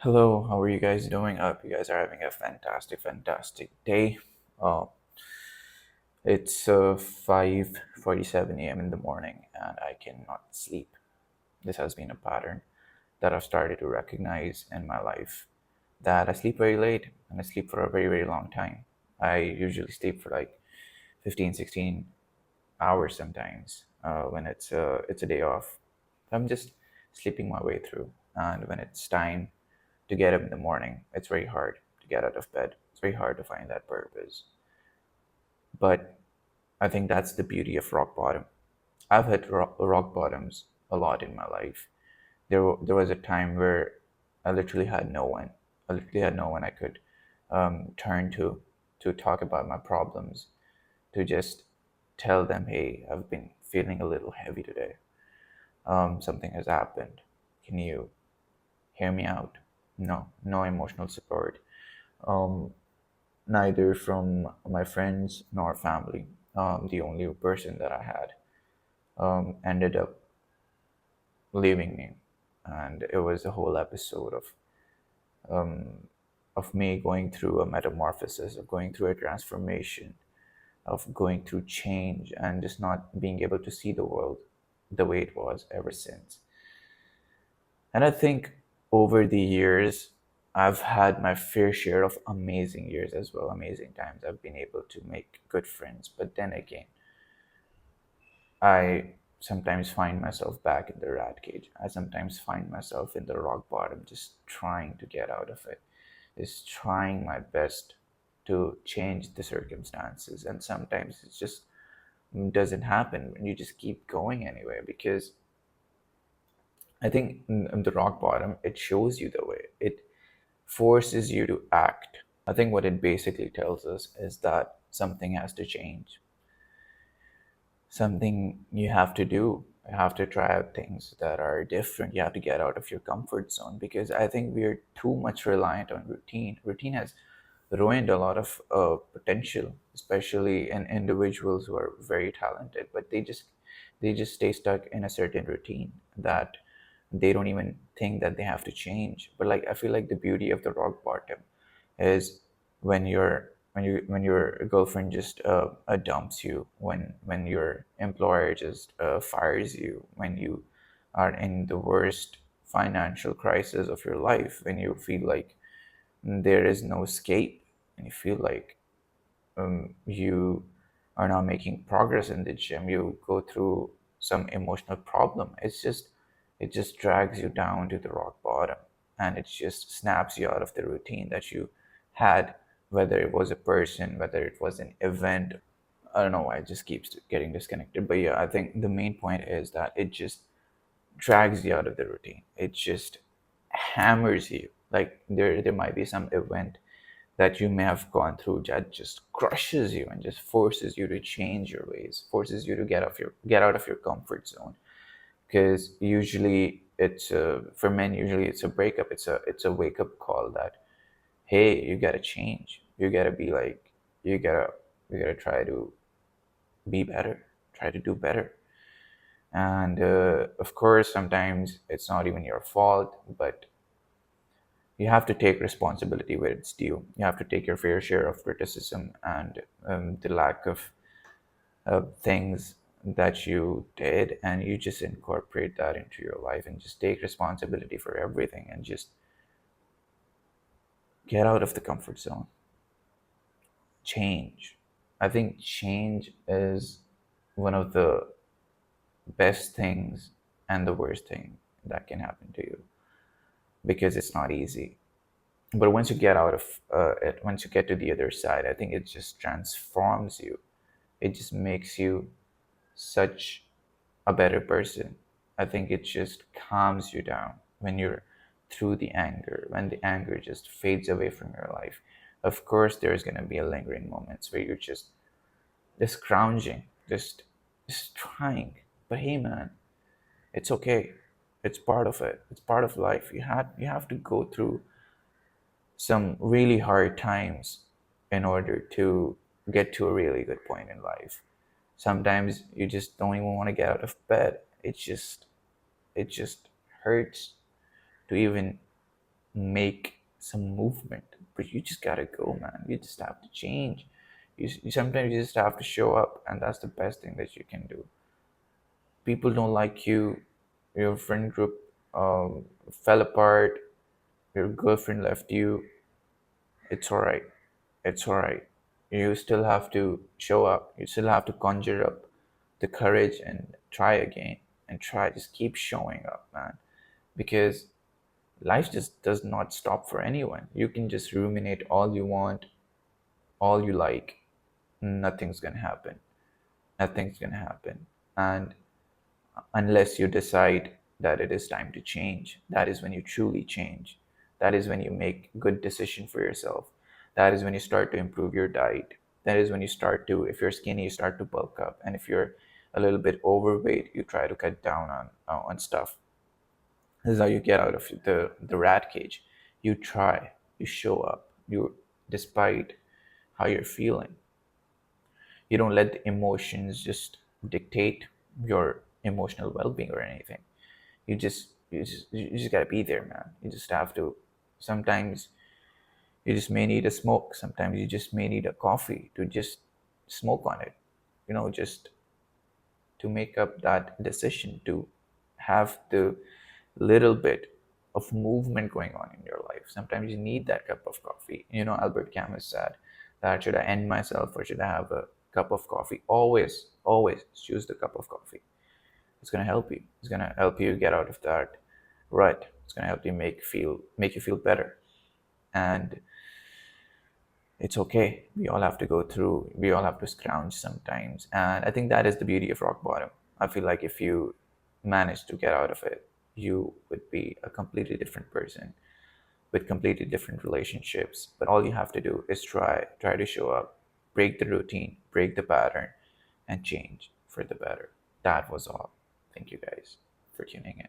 Hello, how are you guys doing? I hope you guys are having a fantastic day. Uh, it's 5:47 a.m. in the morning, and I cannot sleep. This has been a pattern that I've started to recognize in my life. That I sleep very late, and I sleep for a very long time. I usually sleep for like 15, 16 hours sometimes when it's a day off. I'm just sleeping my way through, and when it's time to get up in the morning, it's very hard to get out of bed. It's very hard to find that purpose. But I think that's the beauty of rock bottom. I've hit rock bottoms a lot in my life. There was a time where I literally had no one. I literally had no one I could turn to talk about my problems, to just tell them, hey, I've been feeling a little heavy today. Something has happened. Can you hear me out? No emotional support. Um, Neither from my friends nor family. The only person that I had ended up leaving me, and it was a whole episode of me going through a metamorphosis, of going through a transformation, of going through change, and just not being able to see the world the way it was ever since. And I think over the years, I've had my fair share of amazing years as well, amazing times. I've been able to make good friends. But then again, I sometimes find myself back in the rat cage. I sometimes find myself in the rock bottom, just trying to get out of it, just trying my best to change the circumstances. And sometimes it just doesn't happen. And you just keep going anyway because I think in the rock bottom, it shows you the way. It forces you to act. I think what it basically tells us is that something has to change. Something you have to do. You have to try out things that are different. You have to get out of your comfort zone because I think we're too much reliant on routine. Routine has ruined a lot of potential, especially in individuals who are very talented, but they just stay stuck in a certain routine that they don't even think that they have to change. But like I feel like the beauty of the rock bottom is when your girlfriend just dumps you, when your employer just fires you, when you are in the worst financial crisis of your life, when you feel like there is no escape, and you feel like you are not making progress in the gym, you go through some emotional problem. It just drags you down to the rock bottom, and it just snaps you out of the routine that you had, whether it was a person, whether it was an event. I don't know why it just keeps getting disconnected, but yeah, I think the main point is that it just drags you out of the routine. It just hammers you. Like there might be some event that you may have gone through that just crushes you and just forces you to change your ways, forces you to get out of your comfort zone. Because usually for men, usually it's a breakup. It's a wake up call that, hey, you gotta change. You gotta be like, you gotta you gotta try to be better, try to do better. And of course, sometimes it's not even your fault, but you have to take responsibility where it's due. You have to take your fair share of criticism and the lack of things that you did, and you just incorporate that into your life and just take responsibility for everything and just get out of the comfort zone. Change. I think change is one of the best things and the worst thing that can happen to you because it's not easy. But once you get out of it, once you get to the other side, I think it just transforms you. It just makes you such a better person. I think it just calms you down when you're through the anger, when the anger just fades away from your life. Of course, there's gonna be a lingering moments where you're just scrounging, just trying. But hey, man, it's okay. It's part of it. It's part of life. You have to go through some really hard times in order to get to a really good point in life. Sometimes you just don't even want to get out of bed. It just hurts to even make some movement, but you just gotta go, man. You just have to change. You sometimes you just have to show up, and that's the best thing that you can do. People don't like you, your friend group fell apart, your girlfriend left you. It's all right. It's all right. You still have to show up. You still have to conjure up the courage and try again and try. Just keep showing up, man. Because life just does not stop for anyone. You can just ruminate all you want, all you like. Nothing's gonna happen. Nothing's gonna happen. And unless you decide that it is time to change, that is when you truly change. That is when you make good decision for yourself. That is when you start to improve your diet. That is when you start to, if you're skinny, you start to bulk up, and if you're a little bit overweight, you try to cut down on stuff. This is how you get out of the rat cage. You try, you show up, you, despite how you're feeling, you don't let the emotions just dictate your emotional well-being or anything. You just gotta be there, man. You just have to. Sometimes you just may need a smoke. Sometimes you just may need a coffee to just smoke on it. Just to make up that decision to have the little bit of movement going on in your life. Sometimes you need that cup of coffee. Albert Camus said that should I end myself or should I have a cup of coffee? Always, always choose the cup of coffee. It's gonna help you. It's gonna help you get out of that rut. It's gonna help you make you feel better. And it's okay. We all have to go through. We all have to scrounge sometimes. And I think that is the beauty of rock bottom. I feel like if you manage to get out of it, you would be a completely different person with completely different relationships. But all you have to do is try to show up, break the routine, break the pattern, and change for the better. That was all. Thank you guys for tuning in.